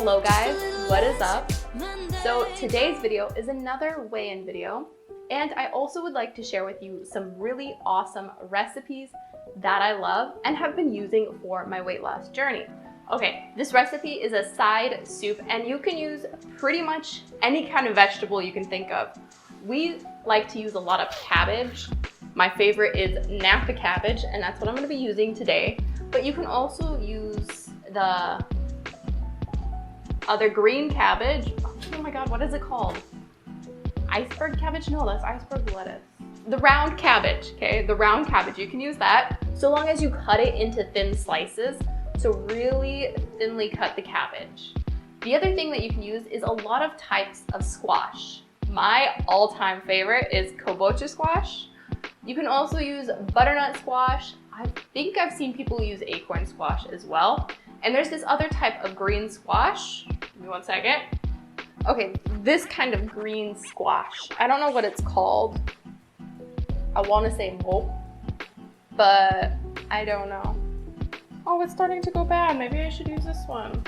Hello guys, what is up? So today's video is another weigh-in video, and I also would like to share with you some really awesome recipes that I love and have been using for my weight loss journey. Okay, this recipe is a side soup and you can use pretty much any kind of vegetable you can think of. We like to use a lot of cabbage. My favorite is Napa cabbage, and that's what I'm going to be using today. But you can also use the other green cabbage. Oh my god, what is it called? Iceberg cabbage? No, that's iceberg lettuce. The round cabbage, okay? The round cabbage, you can use that so long as you cut it into thin slices. So really thinly cut the cabbage. The other thing that you can use is a lot of types of squash. My all-time favorite is kabocha squash. You can also use butternut squash. I think I've seen people use acorn squash as well. And there's this other type of green squash. Give me one second. Okay, this kind of green squash. I don't know what it's called. I want to say mope, but I don't know. Oh, it's starting to go bad. Maybe I should use this one.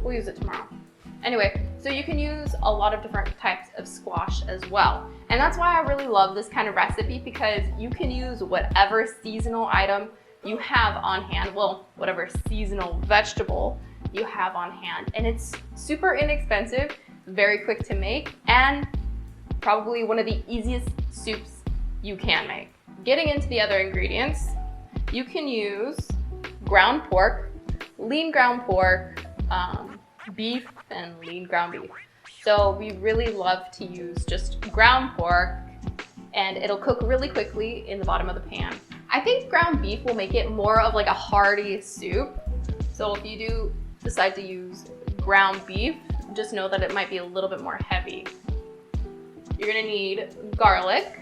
We'll use it tomorrow. Anyway, so you can use a lot of different types of squash as well. And that's why I really love this kind of recipe, because you can use whatever seasonal item you have on hand, well, whatever seasonal vegetable you have on hand. And it's super inexpensive, very quick to make, and probably one of the easiest soups you can make. Getting into the other ingredients, you can use ground pork, lean ground pork, beef, and lean ground beef. So we really love to use just ground pork, and it'll cook really quickly in the bottom of the pan. I think ground beef will make it more of like a hearty soup. So if you do decide to use ground beef, just know that it might be a little bit more heavy. You're gonna need garlic.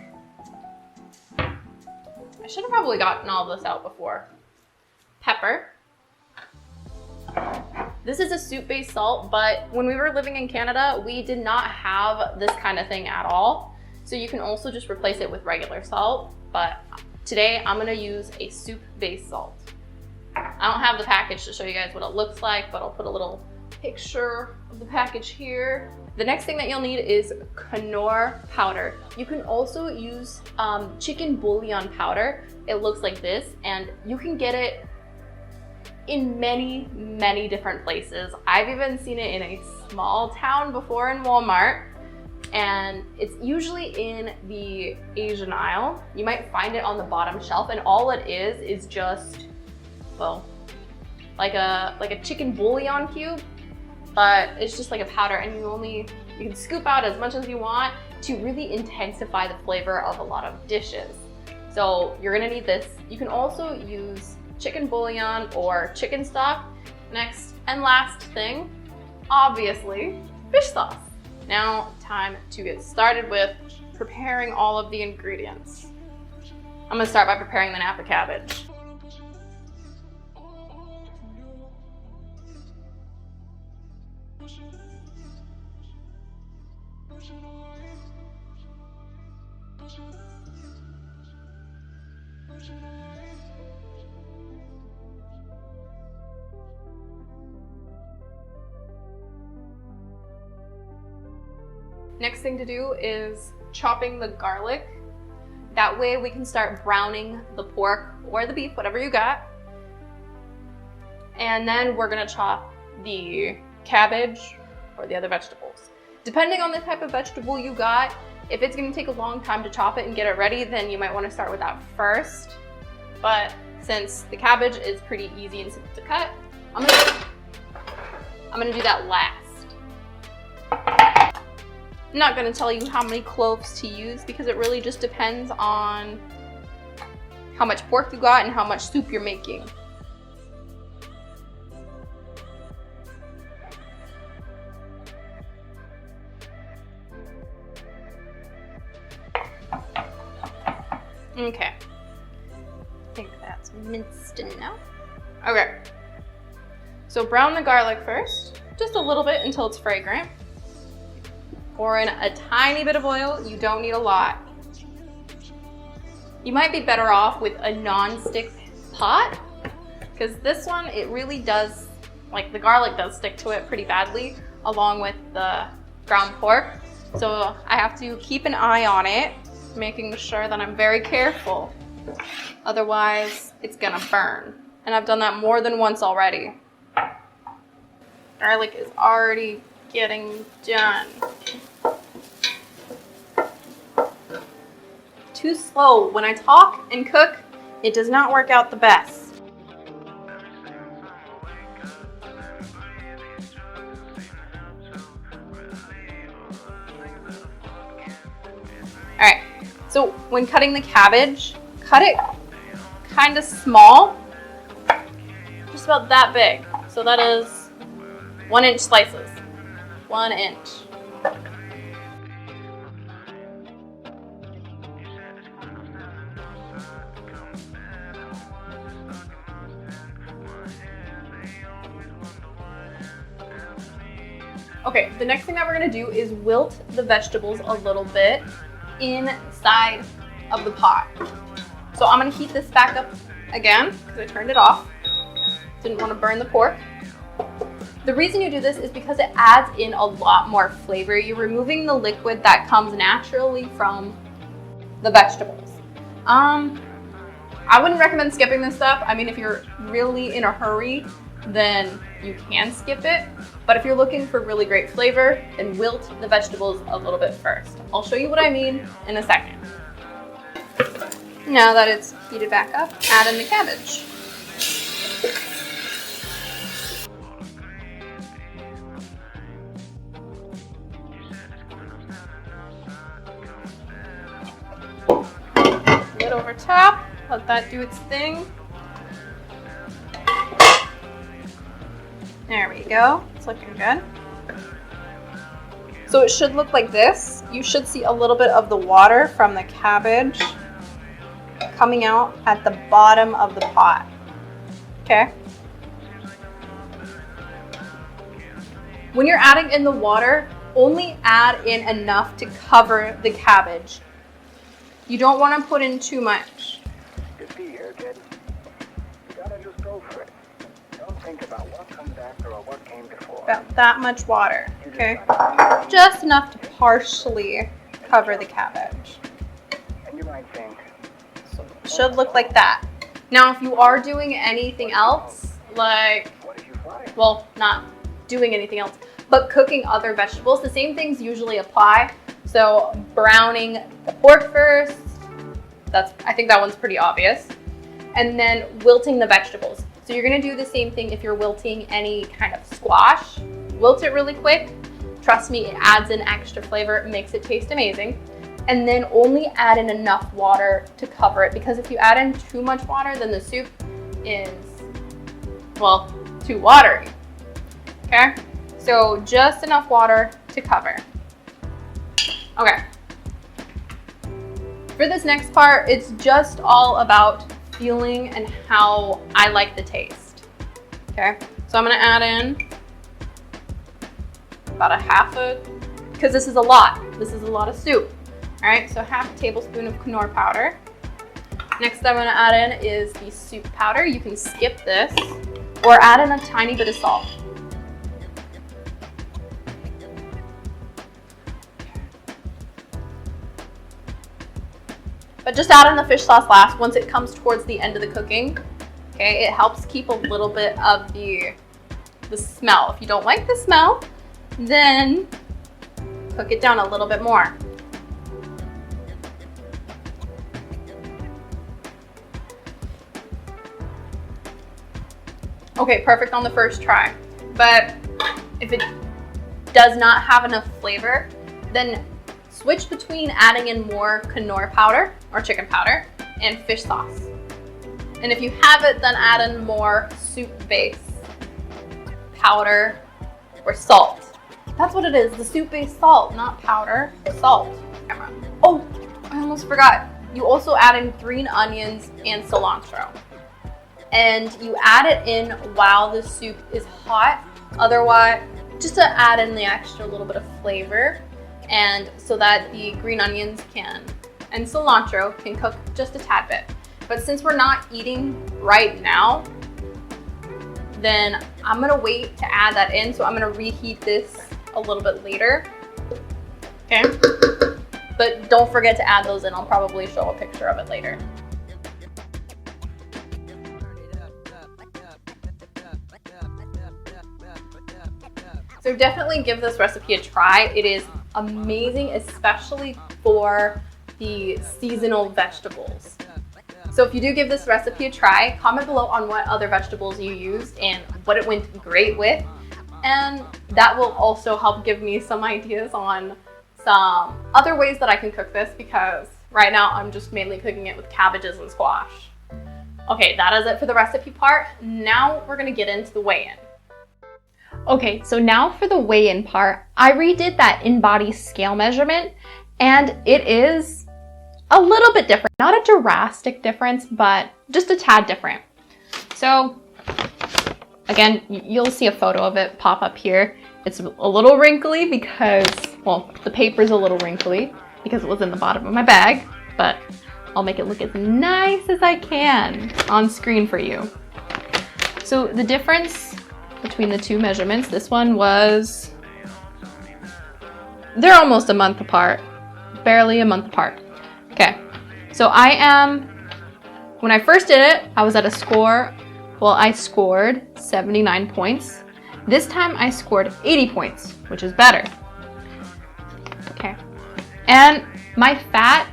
I should have probably gotten all this out before. Pepper. This is a soup-based salt, but when we were living in Canada, we did not have this kind of thing at all. So you can also just replace it with regular salt, but today I'm gonna use a soup-based salt. I don't have the package to show you guys what it looks like, but I'll put a little picture of the package here. The next thing that you'll need is Knorr powder. You can also use chicken bouillon powder. It looks like this, and you can get it in many different places. I've even seen it in a small town before in Walmart, and it's usually in the Asian aisle. You might find it on the bottom shelf, and all it is just, well, like a chicken bouillon cube, but it's just like a powder, and you can scoop out as much as you want to really intensify the flavor of a lot of dishes. So you're gonna need this. You can also use chicken bouillon or chicken stock. Next and last thing, obviously, fish sauce. Now, time to get started with preparing all of the ingredients. I'm gonna start by preparing the Napa cabbage. Next thing to do is chopping the garlic. That way we can start browning the pork or the beef, whatever you got. And then we're gonna chop the cabbage or the other vegetables. Depending on the type of vegetable you got, if it's gonna take a long time to chop it and get it ready, then you might wanna start with that first. But since the cabbage is pretty easy and simple to cut, I'm gonna do that last. I'm not gonna tell you how many cloves to use because it really just depends on how much pork you got and how much soup you're making. Okay, I think that's minced enough. Okay, so brown the garlic first, just a little bit until it's fragrant. Pour in a tiny bit of oil, you don't need a lot. You might be better off with a non-stick pot, because this one, it really does like the garlic does stick to it pretty badly, along with the ground pork. So I have to keep an eye on it, making sure that I'm very careful. Otherwise, it's gonna burn. And I've done that more than once already. Garlic is already getting done. Too slow. When I talk and cook, it does not work out the best. All right, so when cutting the cabbage, cut it kind of small, just about that big. So that is 1 inch slices, 1 inch. Okay, the next thing that we're gonna do is wilt the vegetables a little bit inside of the pot. So I'm gonna heat this back up again because I turned it off. Didn't want to burn the pork. The reason you do this is because it adds in a lot more flavor. You're removing the liquid that comes naturally from the vegetables. I wouldn't recommend skipping this stuff. I mean, if you're really in a hurry, then you can skip it. But if you're looking for really great flavor, then wilt the vegetables a little bit first. I'll show you what I mean in a second. Now that it's heated back up, add in the cabbage. Lid over top, let that do its thing. There we go, it's looking good. So it should look like this. You should see a little bit of the water from the cabbage coming out at the bottom of the pot, okay? When you're adding in the water, only add in enough to cover the cabbage. You don't want to put in too much. Good to be here, kid. You gotta just go for it. Don't think about what comes after or what came before. About that much water, okay? Just enough to partially cover the cabbage. And you might think, So it should look like that. Now, if you are doing anything else, like, what did you find? well, not doing anything else, but cooking other vegetables, the same things usually apply. So browning the pork first, I think that one's pretty obvious. And then wilting the vegetables. So you're gonna do the same thing if you're wilting any kind of squash. Wilt it really quick. Trust me, it adds in extra flavor, it makes it taste amazing. And then only add in enough water to cover it, because if you add in too much water, then the soup is, well, too watery, okay? So just enough water to cover. Okay. For this next part, it's just all about feeling and how I like the taste, okay? So I'm gonna add in about because this is a lot. This is a lot of soup. All right, so half a tablespoon of quinoa powder. Next I'm gonna add in is the soup powder. You can skip this or add in a tiny bit of salt. But just add in the fish sauce last once it comes towards the end of the cooking. Okay, it helps keep a little bit of the smell. If you don't like the smell, then cook it down a little bit more. Okay, perfect on the first try. But if it does not have enough flavor, then switch between adding in more quinoa powder or chicken powder and fish sauce. And if you have it, then add in more soup base powder or salt. That's what it is, the soup base salt, not powder, salt. Oh, I almost forgot. You also add in green onions and cilantro. And you add it in while the soup is hot. Otherwise, just to add in the extra little bit of flavor, and so that the green onions and cilantro can cook just a tad bit. But since we're not eating right now, then I'm gonna wait to add that in. So I'm gonna reheat this a little bit later. Okay. But don't forget to add those in. I'll probably show a picture of it later. So definitely give this recipe a try. It is amazing, especially for the seasonal vegetables. So if you do give this recipe a try, comment below on what other vegetables you used and what it went great with. And that will also help give me some ideas on some other ways that I can cook this, because right now I'm just mainly cooking it with cabbages and squash. Okay, that is it for the recipe part. Now we're gonna get into the weigh-in. Okay, so now for the weigh-in part, I redid that in-body scale measurement, and it is a little bit different. Not a drastic difference, but just a tad different. So again, you'll see a photo of it pop up here. It's a little wrinkly because, well, the paper's a little wrinkly because it was in the bottom of my bag, but I'll make it look as nice as I can on screen for you. So the difference between the two measurements, this one was, they're almost a month apart, barely a month apart. Okay, so when I first did it, I was at a score, well, I scored 79 points. This time I scored 80 points, which is better. Okay, and my fat,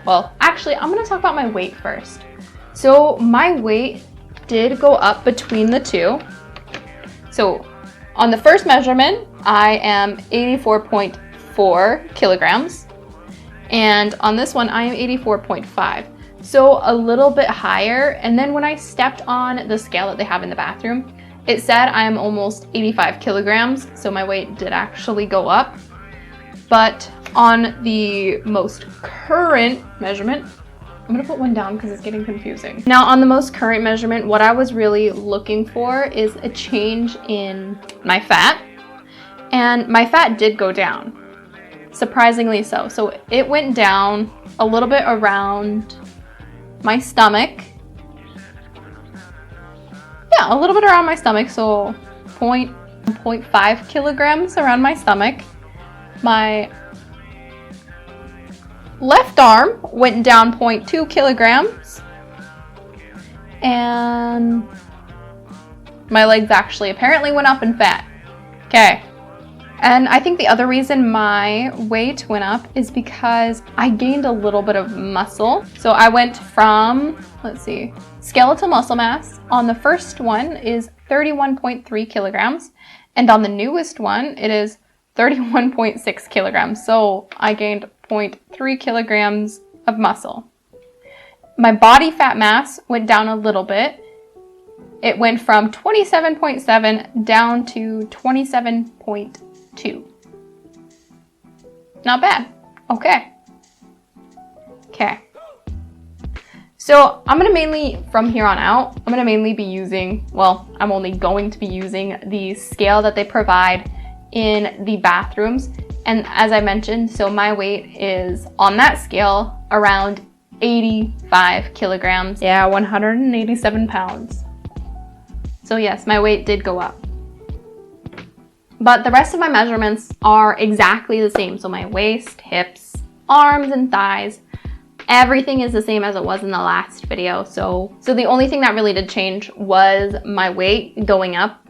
well, actually, I'm gonna talk about my weight first. So my weight did go up between the two. So on the first measurement, I am 84.4 kilograms. And on this one, I am 84.5. So a little bit higher. And then when I stepped on the scale that they have in the bathroom, it said I am almost 85 kilograms. So my weight did actually go up. But on the most current measurement, I'm gonna put one down because it's getting confusing. Now on the most current measurement, what I was really looking for is a change in my fat. And my fat did go down, surprisingly so. So it went down a little bit around my stomach. Yeah, a little bit around my stomach, so 0.5 kilograms around my stomach. My left arm went down 0.2 kilograms. And my legs actually apparently went up in fat. Okay. And I think the other reason my weight went up is because I gained a little bit of muscle. So I went from, let's see, skeletal muscle mass on the first one is 31.3 kilograms. And on the newest one, it is 31.6 kilograms. So I gained 0.3 kilograms of muscle. My body fat mass went down a little bit. It went from 27.7 down to 27.2. Not bad. Okay. So I'm gonna mainly, from here on out, I'm gonna mainly be using, well, I'm only going to be using the scale that they provide in the bathrooms. And as I mentioned, so my weight is on that scale around 85 kilograms. Yeah, 187 pounds. So yes, my weight did go up. But the rest of my measurements are exactly the same. So my waist, hips, arms, and thighs, everything is the same as it was in the last video. So the only thing that really did change was my weight going up.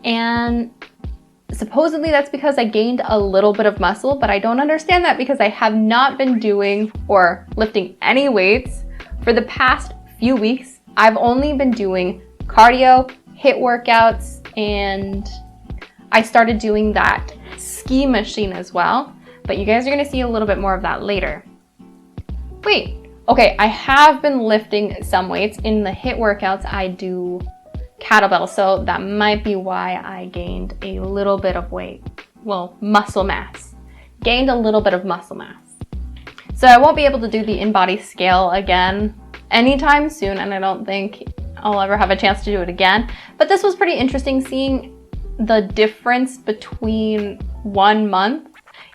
And supposedly that's because I gained a little bit of muscle, but I don't understand that because I have not been doing or lifting any weights for the past few weeks. I've only been doing cardio, HIIT workouts, and I started doing that ski machine as well, but you guys are gonna see a little bit more of that later. Wait, okay, I have been lifting some weights. In the HIIT workouts, I do kettlebell, so that might be why I gained a little bit of weight. Well, muscle mass. Gained a little bit of muscle mass. So I won't be able to do the in-body scale again anytime soon, and I don't think I'll ever have a chance to do it again. But this was pretty interesting seeing the difference between 1 month.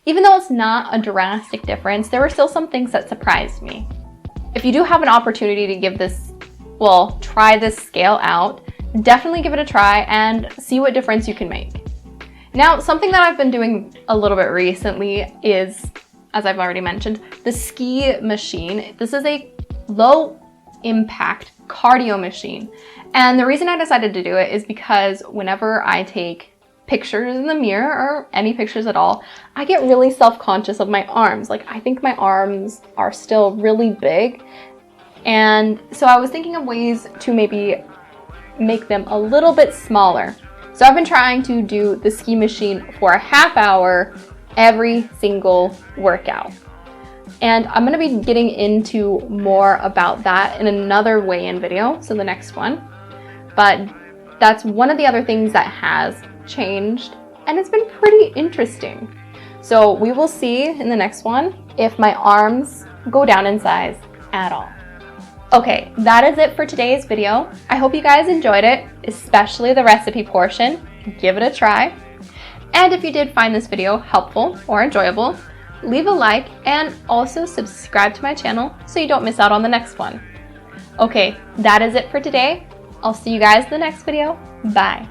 Even though it's not a drastic difference, there were still some things that surprised me. If you do have an opportunity to give this, well, try this scale out, definitely give it a try and see what difference you can make. Now, something that I've been doing a little bit recently is, as I've already mentioned, the ski machine. This is a low impact cardio machine. And the reason I decided to do it is because whenever I take pictures in the mirror or any pictures at all, I get really self-conscious of my arms. Like, I think my arms are still really big. And so I was thinking of ways to maybe make them a little bit smaller. So I've been trying to do the ski machine for a half hour every single workout. And I'm gonna be getting into more about that in another weigh-in video, so the next one. But that's one of the other things that has changed, and it's been pretty interesting. So we will see in the next one if my arms go down in size at all. Okay, that is it for today's video. I hope you guys enjoyed it, especially the recipe portion. Give it a try. And if you did find this video helpful or enjoyable, leave a like and also subscribe to my channel so you don't miss out on the next one. Okay, that is it for today. I'll see you guys in the next video. Bye.